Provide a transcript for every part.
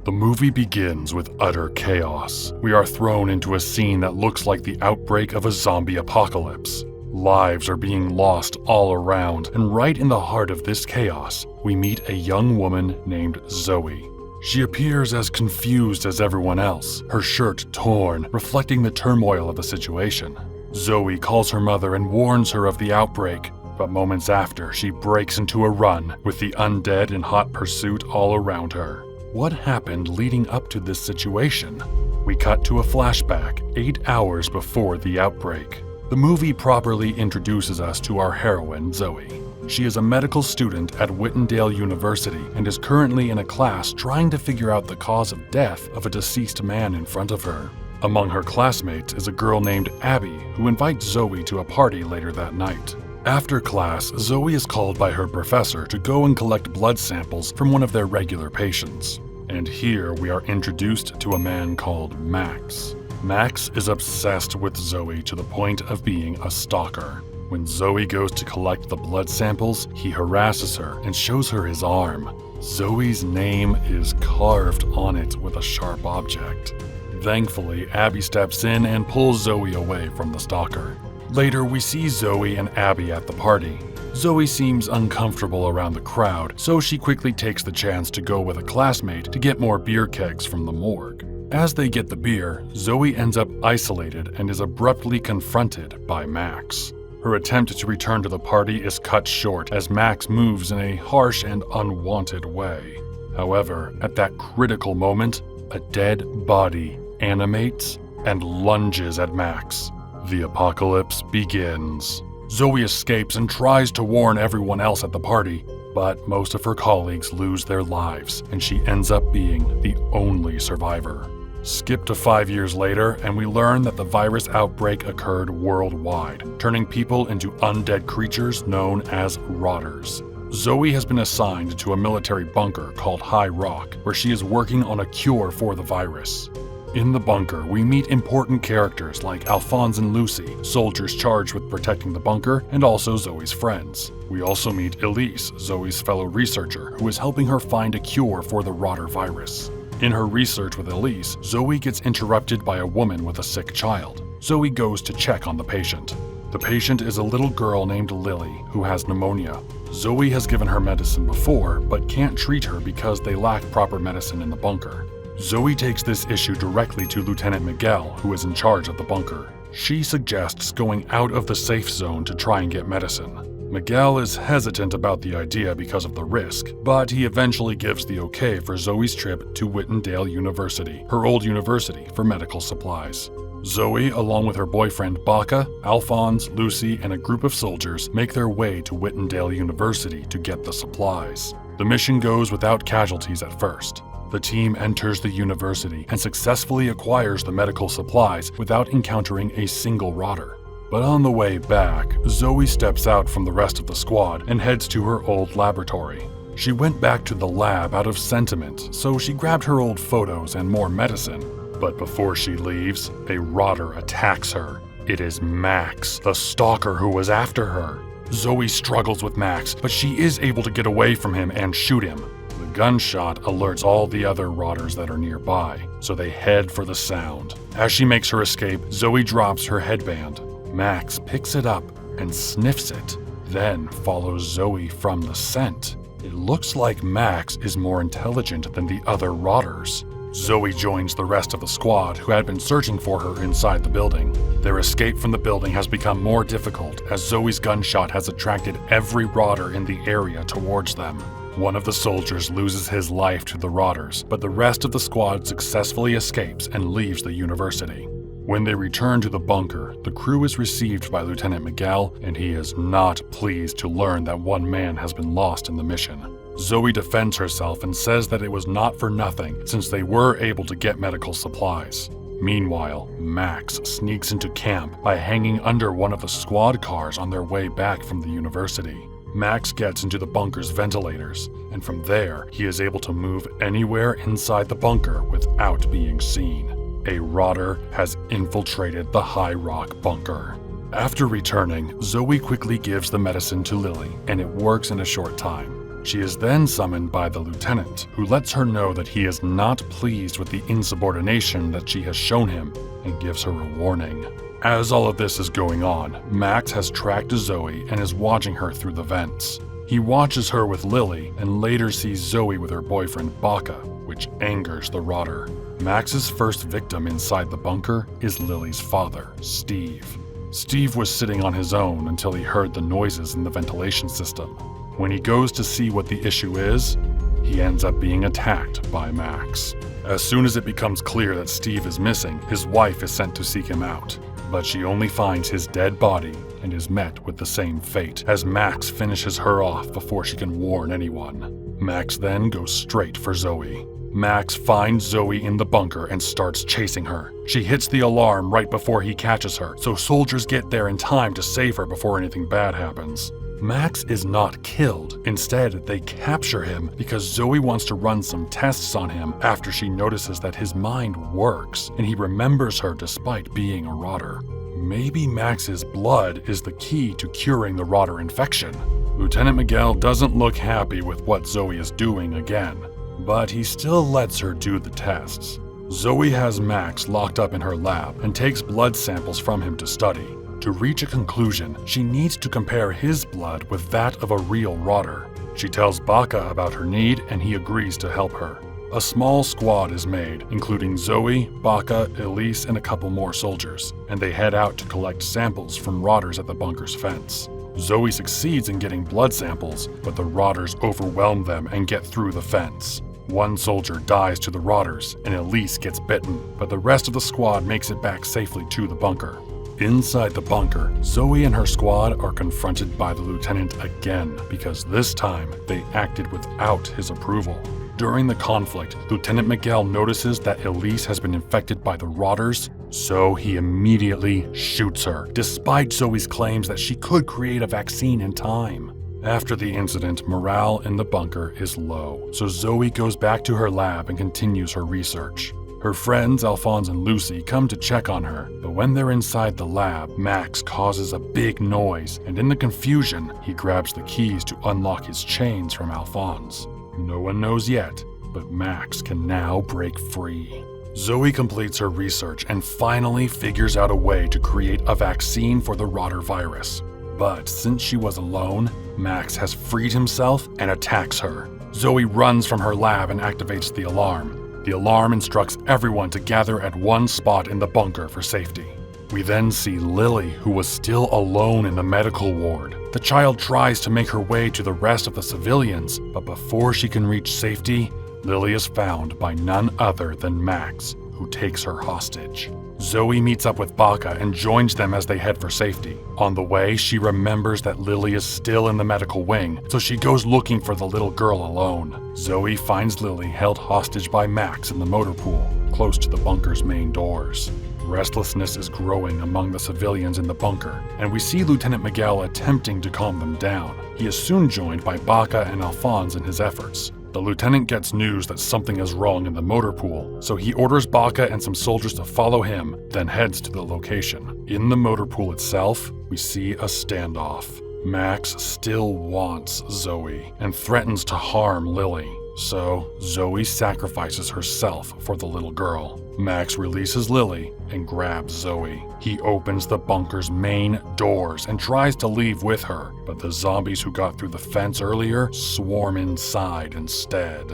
The movie begins with utter chaos. We are thrown into a scene that looks like the outbreak of a zombie apocalypse. Lives are being lost all around, and right in the heart of this chaos, we meet a young woman named Zoe. She appears as confused as everyone else, her shirt torn, reflecting the turmoil of the situation. Zoe calls her mother and warns her of the outbreak, but moments after, she breaks into a run, with the undead in hot pursuit all around her. What happened leading up to this situation? We cut to a flashback 8 hours before the outbreak. The movie properly introduces us to our heroine, Zoe. She is a medical student at Whitendale University and is currently in a class trying to figure out the cause of death of a deceased man in front of her. Among her classmates is a girl named Abby, who invites Zoe to a party later that night. After class, Zoe is called by her professor to go and collect blood samples from one of their regular patients. And here we are introduced to a man called Max. Max is obsessed with Zoe to the point of being a stalker. When Zoe goes to collect the blood samples, he harasses her and shows her his arm. Zoe's name is carved on it with a sharp object. Thankfully, Abby steps in and pulls Zoe away from the stalker. Later, we see Zoe and Abby at the party. Zoe seems uncomfortable around the crowd, so she quickly takes the chance to go with a classmate to get more beer kegs from the morgue. As they get the beer, Zoe ends up isolated and is abruptly confronted by Max. Her attempt to return to the party is cut short as Max moves in a harsh and unwanted way. However, at that critical moment, a dead body animates and lunges at Max. The apocalypse begins. Zoe escapes and tries to warn everyone else at the party, but most of her colleagues lose their lives, and she ends up being the only survivor. Skip to 5 years later, and we learn that the virus outbreak occurred worldwide, turning people into undead creatures known as rotters. Zoe has been assigned to a military bunker called High Rock, where she is working on a cure for the virus. In the bunker, we meet important characters like Alphonse and Lucy, soldiers charged with protecting the bunker, and also Zoe's friends. We also meet Elise, Zoe's fellow researcher, who is helping her find a cure for the rotter virus. In her research with Elise, Zoe gets interrupted by a woman with a sick child. Zoe goes to check on the patient. The patient is a little girl named Lily, who has pneumonia. Zoe has given her medicine before, but can't treat her because they lack proper medicine in the bunker. Zoe takes this issue directly to Lieutenant Miguel, who is in charge of the bunker. She suggests going out of the safe zone to try and get medicine. Miguel is hesitant about the idea because of the risk, but he eventually gives the okay for Zoe's trip to Whitendale University, her old university for medical supplies. Zoe, along with her boyfriend Baca, Alphonse, Lucy, and a group of soldiers, make their way to Whitendale University to get the supplies. The mission goes without casualties at first. The team enters the university and successfully acquires the medical supplies without encountering a single rotter. But on the way back, Zoe steps out from the rest of the squad and heads to her old laboratory. She went back to the lab out of sentiment, so she grabbed her old photos and more medicine. But before she leaves, a rotter attacks her. It is Max, the stalker who was after her. Zoe struggles with Max, but she is able to get away from him and shoot him. The gunshot alerts all the other rotters that are nearby, so they head for the sound. As she makes her escape, Zoe drops her headband. Max picks it up and sniffs it, then follows Zoe from the scent. It looks like Max is more intelligent than the other rotters. Zoe joins the rest of the squad who had been searching for her inside the building. Their escape from the building has become more difficult as Zoe's gunshot has attracted every rotter in the area towards them. One of the soldiers loses his life to the rotters, but the rest of the squad successfully escapes and leaves the university. When they return to the bunker, the crew is received by Lieutenant Miguel, and he is not pleased to learn that one man has been lost in the mission. Zoe defends herself and says that it was not for nothing, since they were able to get medical supplies. Meanwhile, Max sneaks into camp by hanging under one of the squad cars on their way back from the university. Max gets into the bunker's ventilators, and from there, he is able to move anywhere inside the bunker without being seen. A rotter has infiltrated the High Rock bunker. After returning, Zoe quickly gives the medicine to Lily, and it works in a short time. She is then summoned by the lieutenant, who lets her know that he is not pleased with the insubordination that she has shown him and gives her a warning. As all of this is going on, Max has tracked Zoe and is watching her through the vents. He watches her with Lily and later sees Zoe with her boyfriend Baka, which angers the rotter. Max's first victim inside the bunker is Lily's father, Steve. Steve was sitting on his own until he heard the noises in the ventilation system. When he goes to see what the issue is, he ends up being attacked by Max. As soon as it becomes clear that Steve is missing, his wife is sent to seek him out. But she only finds his dead body and is met with the same fate, as Max finishes her off before she can warn anyone. Max then goes straight for Zoe. Max finds Zoe in the bunker and starts chasing her. She hits the alarm right before he catches her, so soldiers get there in time to save her before anything bad happens. Max is not killed. Instead, they capture him because Zoe wants to run some tests on him after she notices that his mind works and he remembers her despite being a rotter. Maybe Max's blood is the key to curing the rotter infection. Lieutenant Miguel doesn't look happy with what Zoe is doing again, but he still lets her do the tests. Zoe has Max locked up in her lab and takes blood samples from him to study. To reach a conclusion, she needs to compare his blood with that of a real rotter. She tells Baka about her need and he agrees to help her. A small squad is made, including Zoe, Baka, Elise, and a couple more soldiers, and they head out to collect samples from rotters at the bunker's fence. Zoe succeeds in getting blood samples, but the rotters overwhelm them and get through the fence. One soldier dies to the rotters, and Elise gets bitten, but the rest of the squad makes it back safely to the bunker. Inside the bunker, Zoe and her squad are confronted by the lieutenant again because this time they acted without his approval. During the conflict, Lieutenant Miguel notices that Elise has been infected by the rotters, so he immediately shoots her, despite Zoe's claims that she could create a vaccine in time. After the incident, morale in the bunker is low, so Zoe goes back to her lab and continues her research. Her friends, Alphonse and Lucy, come to check on her, but when they're inside the lab, Max causes a big noise, and in the confusion, he grabs the keys to unlock his chains from Alphonse. No one knows yet, but Max can now break free. Zoe completes her research and finally figures out a way to create a vaccine for the rotter virus. But since she was alone, Max has freed himself and attacks her. Zoe runs from her lab and activates the alarm. The alarm instructs everyone to gather at one spot in the bunker for safety. We then see Lily, who was still alone in the medical ward. The child tries to make her way to the rest of the civilians, but before she can reach safety, Lily is found by none other than Max, who takes her hostage. Zoe meets up with Baka and joins them as they head for safety. On the way, she remembers that Lily is still in the medical wing, so she goes looking for the little girl alone. Zoe finds Lily held hostage by Max in the motor pool, close to the bunker's main doors. Restlessness is growing among the civilians in the bunker, and we see Lieutenant Miguel attempting to calm them down. He is soon joined by Baka and Alphonse in his efforts. The lieutenant gets news that something is wrong in the motor pool, so he orders Baka and some soldiers to follow him, then heads to the location. In the motor pool itself, we see a standoff. Max still wants Zoe and threatens to harm Lily, so Zoe sacrifices herself for the little girl. Max releases Lily and grabs Zoe. He opens the bunker's main doors and tries to leave with her, but the zombies who got through the fence earlier swarm inside instead.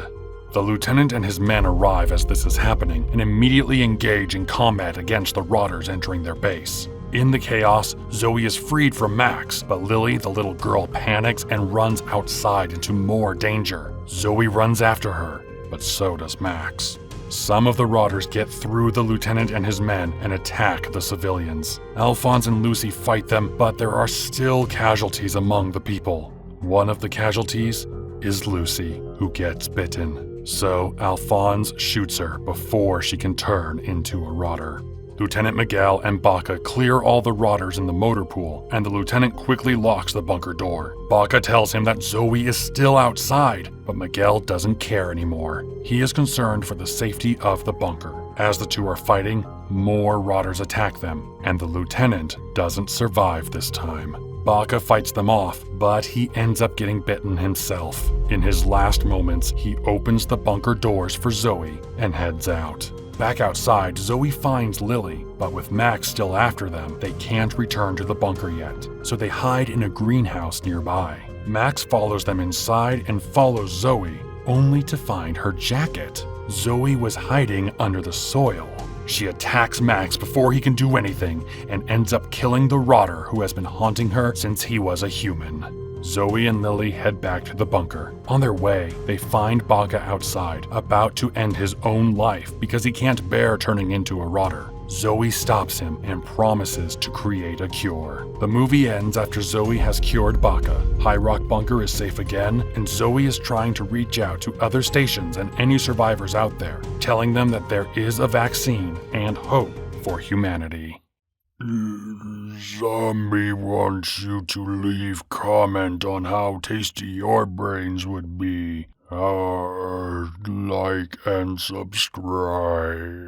The lieutenant and his men arrive as this is happening and immediately engage in combat against the rotters entering their base. In the chaos, Zoe is freed from Max, but Lily, the little girl, panics and runs outside into more danger. Zoe runs after her, but so does Max. Some of the rotters get through the lieutenant and his men and attack the civilians. Alphonse and Lucy fight them, but there are still casualties among the people. One of the casualties is Lucy, who gets bitten. So Alphonse shoots her before she can turn into a rotter. Lieutenant Miguel and Baka clear all the rotters in the motor pool, and the lieutenant quickly locks the bunker door. Baka tells him that Zoe is still outside, but Miguel doesn't care anymore. He is concerned for the safety of the bunker. As the two are fighting, more rotters attack them, and the lieutenant doesn't survive this time. Baka fights them off, but he ends up getting bitten himself. In his last moments, he opens the bunker doors for Zoe and heads out. Back outside, Zoe finds Lily, but with Max still after them, they can't return to the bunker yet, so they hide in a greenhouse nearby. Max follows them inside and follows Zoe, only to find her jacket. Zoe was hiding under the soil. She attacks Max before he can do anything and ends up killing the rotter who has been haunting her since he was a human. Zoe and Lily head back to the bunker. On their way, they find Baka outside, about to end his own life because he can't bear turning into a rotter. Zoe stops him and promises to create a cure. The movie ends after Zoe has cured Baka. High Rock Bunker is safe again, and Zoe is trying to reach out to other stations and any survivors out there, telling them that there is a vaccine and hope for humanity. Zombie wants you to leave comment on how tasty your brains would be. Like and subscribe.